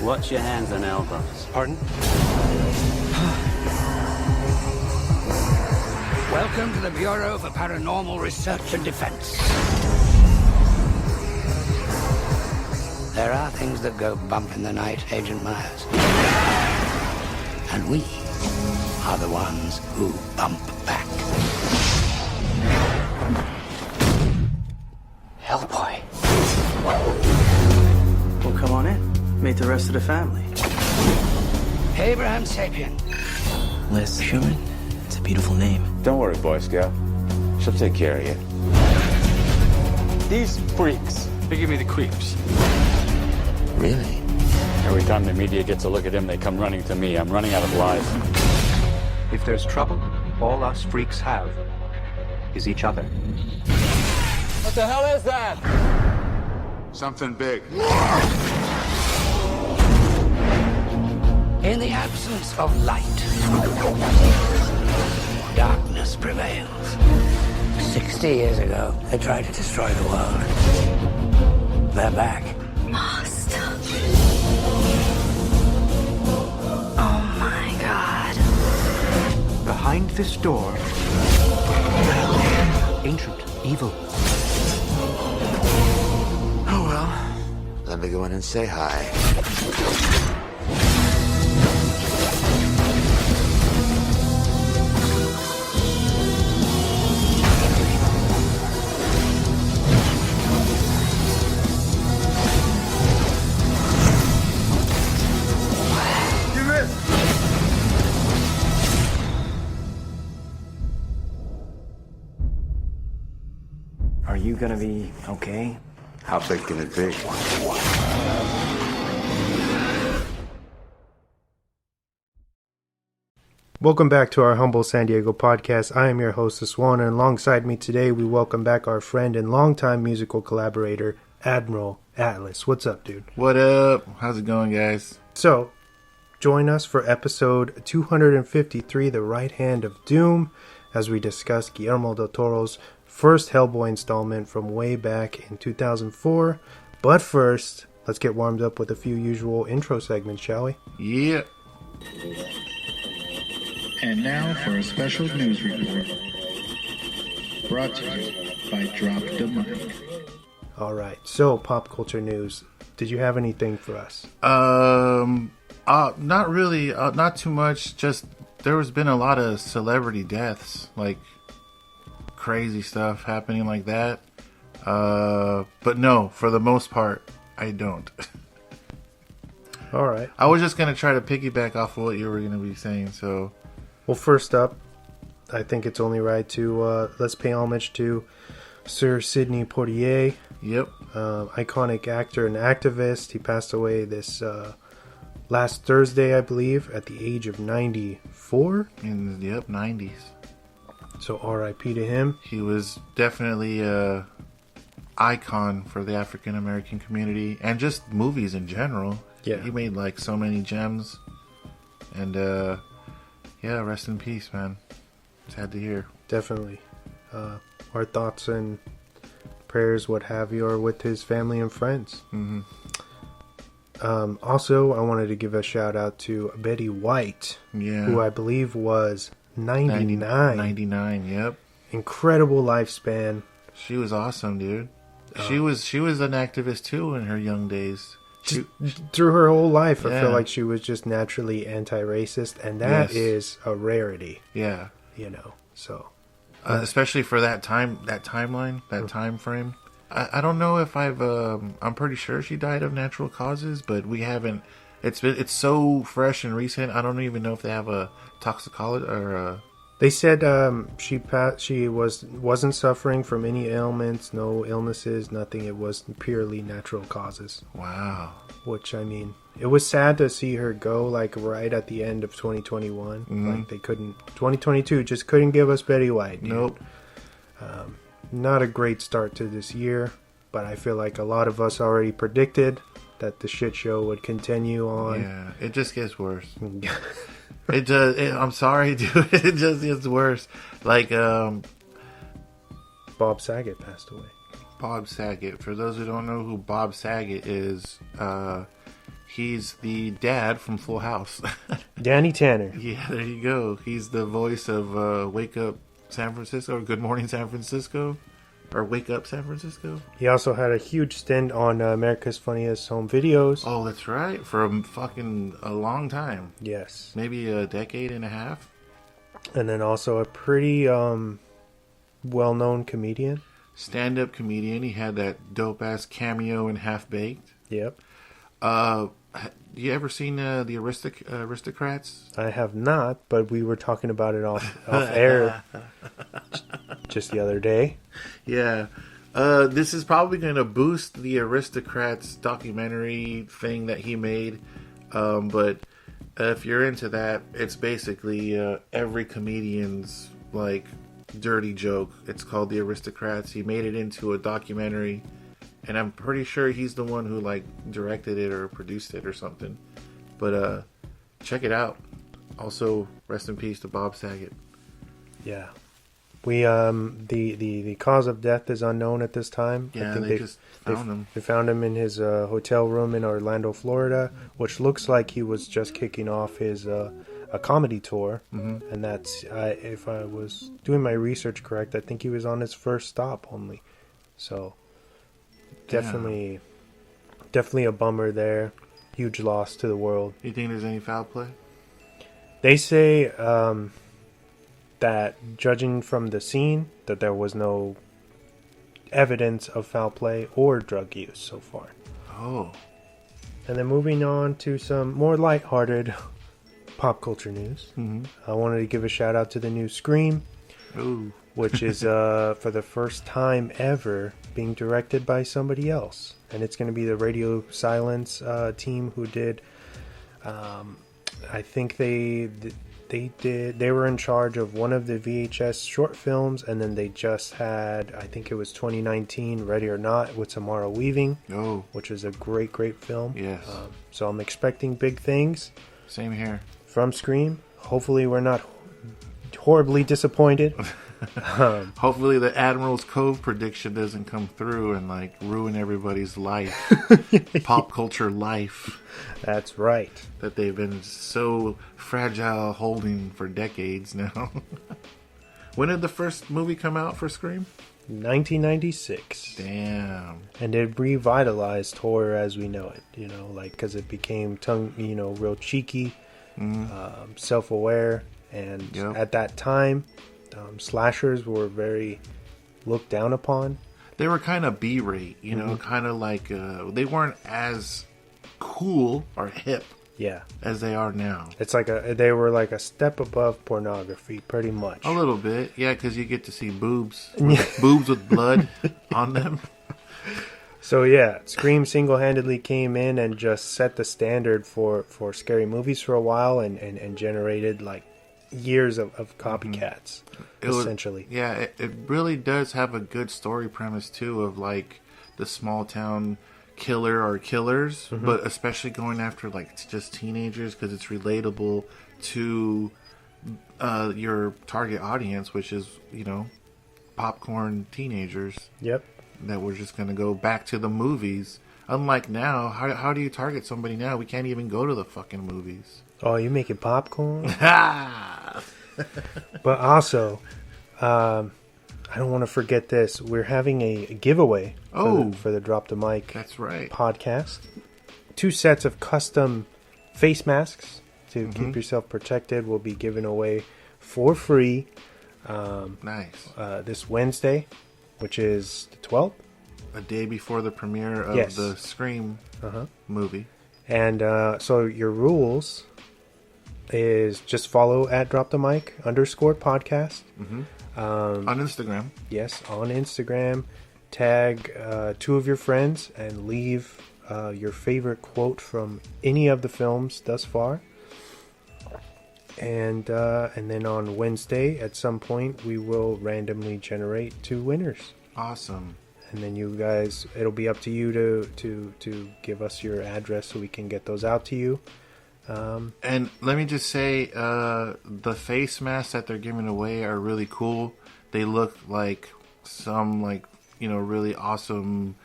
Watch your hands and elbows. Pardon? Welcome to the Bureau for Paranormal Research and Defense. There are things that go bump in the night, Agent Myers. And we are the ones who bump back. Hellboy. Well, come on in. Meet the rest of the family. Abraham Sapien. Liz Schumann. It's a beautiful name. Don't worry, Boy Scout. She'll take care of you. These freaks, they give me the creeps. Really? Every time the media gets a look at him, they come running to me. I'm running out of lies. If there's trouble, all us freaks have is each other. What the hell is that? Something big. In the absence of light, darkness prevails. 60 years ago, they tried to destroy the world. They're back. Master. Oh my God. Behind this door, ancient evil. Oh well. Let me go in and say hi. Are you gonna be okay? How big can it be? Welcome back to our humble San Diego podcast. I am your host, Swan, and alongside me today, we welcome back our friend and longtime musical collaborator, Admiral Atlas. What's up, dude? What up? How's it going, guys? So, join us for episode 253, The Right Hand of Doom, as we discuss Guillermo Del Toro's first Hellboy installment from way back in 2004. But first, let's get warmed up with a few usual intro segments, shall we? Yeah. And now for a special news report. Brought to you by Drop the Mic. Alright, so pop culture news. Did you have anything for us? Not really. Not too much. Just there has been a lot of celebrity deaths, like crazy stuff happening like that. But no, for the most part, I don't. Alright. I was just going to try to piggyback off of what you were going to be saying, so. Well, first up, I think it's only right to, let's pay homage to Sir Sidney Portier. Yep. Iconic actor and activist. He passed away this, last Thursday, I believe, at the age of 94. In the 90s. So R.I.P. to him. He was definitely a icon for the African American community and just movies in general. Yeah. He made like so many gems. And yeah, rest in peace, man. Sad to hear. Definitely. Our thoughts and prayers, what have you, are with his family and friends. Mm-hmm. Also, I wanted to give a shout out to Betty White, who I believe was 99. 99, yep. Incredible lifespan. She was awesome, dude. She was an activist too in her young days. Through her whole life, I feel like she was just naturally anti-racist, and that is a rarity. Yeah. You know, so. Especially for that timeline, time frame. I don't know if I'm pretty sure she died of natural causes, but we haven't. It's so fresh and recent. I don't even know if they have a toxicology or. They said she wasn't suffering from any ailments, no illnesses, nothing. It was purely natural causes. Wow. Which, I mean, it was sad to see her go like right at the end of 2021. Mm-hmm. Like 2022 just couldn't give us Betty White. Dude. Nope. Not a great start to this year, but I feel like a lot of us already predicted that the shit show would continue on. Yeah, it just gets worse. It does. I'm sorry, dude. It just gets worse. Like, Bob Saget passed away. Bob Saget. For those who don't know who Bob Saget is, He's the dad from Full House. Danny Tanner. Yeah, there you go. He's the voice of Wake Up San Francisco, or Good Morning San Francisco, or Wake Up San Francisco. He also had a huge stint on America's Funniest Home Videos. Oh, that's right. For a long time. Yes. Maybe a decade and a half. And then also a pretty well-known comedian. Stand-up comedian. He had that dope-ass cameo in Half Baked. Yep. You ever seen the Aristocrats? I have not, but we were talking about it off air just the other day. Yeah. This is probably going to boost the Aristocrats documentary thing that he made. But if you're into that, it's basically every comedian's like dirty joke. It's called The Aristocrats. He made it into a documentary. And I'm pretty sure he's the one who like directed it or produced it or something. But check it out. Also, rest in peace to Bob Saget. Yeah. We the cause of death is unknown at this time. Yeah, I think they just found him. They found him in his hotel room in Orlando, Florida, which looks like he was just kicking off his a comedy tour. Mm-hmm. And that's if I was doing my research correct, I think he was on his first stop only. So definitely a bummer there. Huge loss to the world. You think there's any foul play? They say that judging from the scene, that there was no evidence of foul play or drug use so far. Oh. And then moving on to some more lighthearted pop culture news. Mm-hmm. I wanted to give a shout out to the new Scream. Ooh. Which is for the first time ever being directed by somebody else, and it's going to be the Radio Silence team who did. I think they were in charge of one of the VHS short films, and then they just had, I think it was 2019, Ready or Not with Samara Weaving, which is a great film. Yes. So I'm expecting big things. Same here. From Scream. Hopefully we're not horribly disappointed. Hopefully the Admiral's Cove prediction doesn't come through and like ruin everybody's life. Pop culture life. That's right. That they've been so fragile holding for decades now. When did the first movie come out for Scream? 1996. Damn. And it revitalized horror as we know it, like because it became real cheeky, self-aware, and at that time slashers were very looked down upon. They were kind of B-rate, kind of like they weren't as cool or hip as they are now. It's like they were like a step above pornography, pretty much. A little bit, yeah, because you get to see boobs with blood on them. So yeah, Scream single-handedly came in and just set the standard for scary movies for a while and generated like years of copycats, essentially. It really does have a good story premise too, of like the small town killer or killers, but especially going after like just teenagers because it's relatable to your target audience, which is popcorn teenagers. Yep. That we're just gonna go back to the movies. Unlike now, how do you target somebody now? We can't even go to the fucking movies. Oh, you making popcorn? But also, I don't want to forget this. We're having a giveaway for the Drop the Mic That's right. podcast. 2 sets of custom face masks to keep yourself protected will be given away for free. Nice. This Wednesday, which is the 12th. A day before the premiere of the Scream movie. And so your rules is just follow at Drop the Mic _podcast. On Instagram. Yes, on Instagram. Tag 2 of your friends and leave your favorite quote from any of the films thus far. And then on Wednesday at some point we will randomly generate 2 winners. Awesome. And then you guys, it'll be up to you to give us your address so we can get those out to you. And let me just say, the face masks that they're giving away are really cool. They look like some really awesome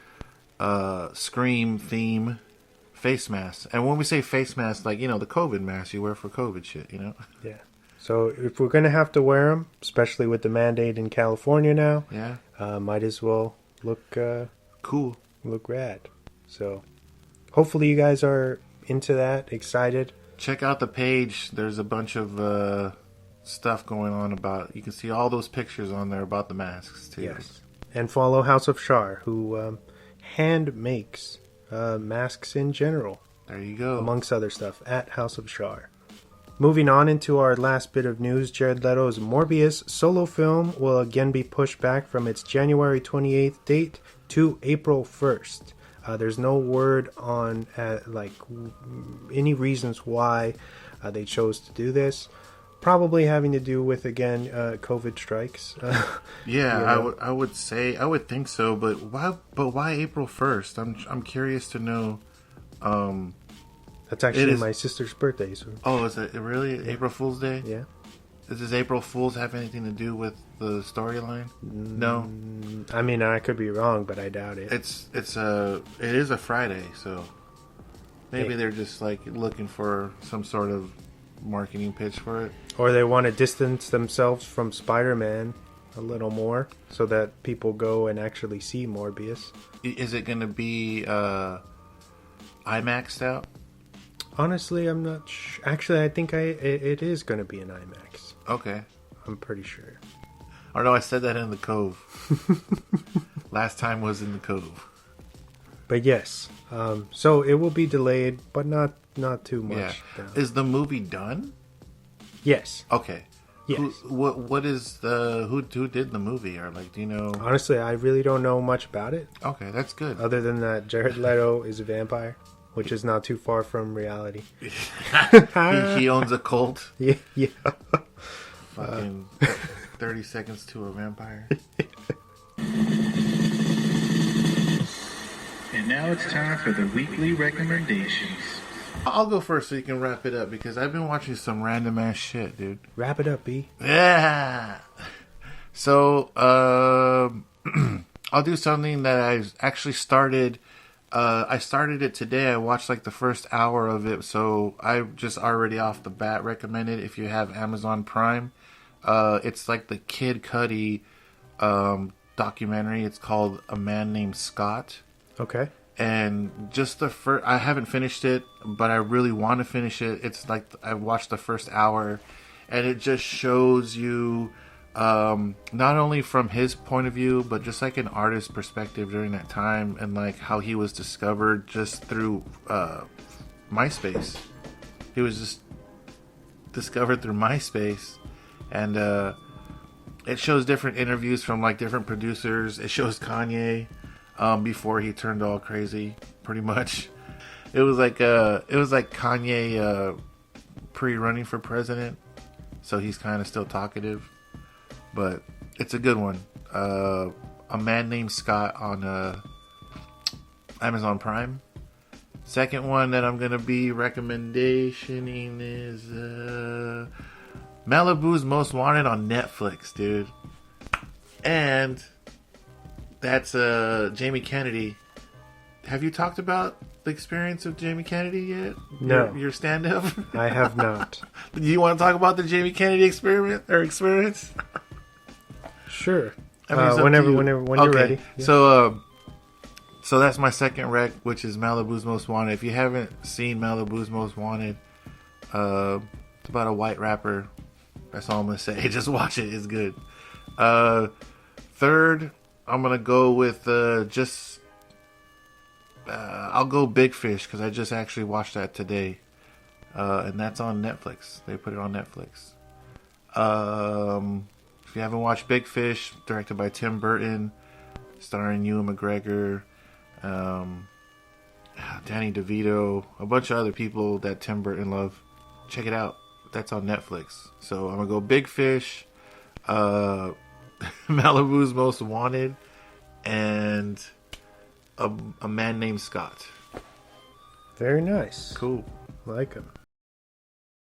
Scream theme face masks. And when we say face masks, like, the COVID mask you wear for COVID shit, Yeah. So if we're going to have to wear them, especially with the mandate in California now, yeah, might as well look cool. Look rad. So hopefully you guys are into that, excited. Check out the page. There's a bunch of stuff going on about. You can see all those pictures on there about the masks too. Yes. And follow House of Shar, who hand makes masks in general. There you go. Amongst other stuff, at House of Shar. Moving on into our last bit of news, Jared Leto's Morbius solo film will again be pushed back from its January 28th date to April 1st. There's no word on any reasons why they chose to do this. Probably having to do with, again, COVID strikes. Yeah, I would think so, but why April 1st? I'm curious to know. That's actually my sister's birthday. So. Oh, is it really April Fool's Day? Yeah. Does April Fool's have anything to do with the storyline? No. I mean, I could be wrong, but I doubt it. It is a Friday, so maybe they're just looking for some sort of marketing pitch for it. Or they want to distance themselves from Spider-Man a little more so that people go and actually see Morbius. Is it going to be IMAXed out? Honestly, I'm not sure. Actually, I think it is going to be an IMAX. Okay. I'm pretty sure. Oh no, I said that in the Cove. Last time was in the Cove. But yes, so it will be delayed, but not too much. Yeah. Down. Is the movie done? Yes. Okay. Yes. What is who did the movie, or do you know? Honestly, I really don't know much about it. Okay, that's good. Other than that, Jared Leto is a vampire, which is not too far from reality. he owns a cult. Yeah. Fucking 30 seconds to a vampire. And now it's time for the weekly recommendations. I'll go first so you can wrap it up, because I've been watching some random ass shit, dude. Wrap it up, B. Yeah. So, I'll do something that I actually started. I started it today. I watched the first hour of it, so I just already off the bat recommend it if you have Amazon Prime. It's the Kid Cudi documentary. It's called A Man Named Scott. Okay. And just the first, I haven't finished it, but I really want to finish it. It's I watched the first hour, and it just shows you not only from his point of view, but just an artist's perspective during that time, and how he was discovered just through MySpace. He was just discovered through MySpace, and it shows different interviews from different producers. It shows Kanye before he turned all crazy, pretty much. It was Kanye pre-running for president, so he's kind of still talkative. But it's a good one. A Man Named Scott on Amazon Prime. Second one that I'm going to be recommendationing is Malibu's Most Wanted on Netflix, dude. And that's Jamie Kennedy. Have you talked about the experience of Jamie Kennedy yet? No. Your stand-up? I have not. Do you want to talk about the Jamie Kennedy experience? Sure. I mean, when you're ready. Yeah. So that's my second rec, which is Malibu's Most Wanted. If you haven't seen Malibu's Most Wanted, it's about a white rapper. That's all I'm gonna say. Just watch it. It's good. Third, I'm gonna go with I'll go Big Fish, because I just actually watched that today, and that's on Netflix. They put it on Netflix. If you haven't watched Big Fish, directed by Tim Burton, starring Ewan McGregor, Danny DeVito, a bunch of other people that Tim Burton loved, check it out. That's on Netflix. So I'm gonna go Big Fish, Malibu's Most Wanted, and A Man Named Scott. Very nice. Cool. Like him.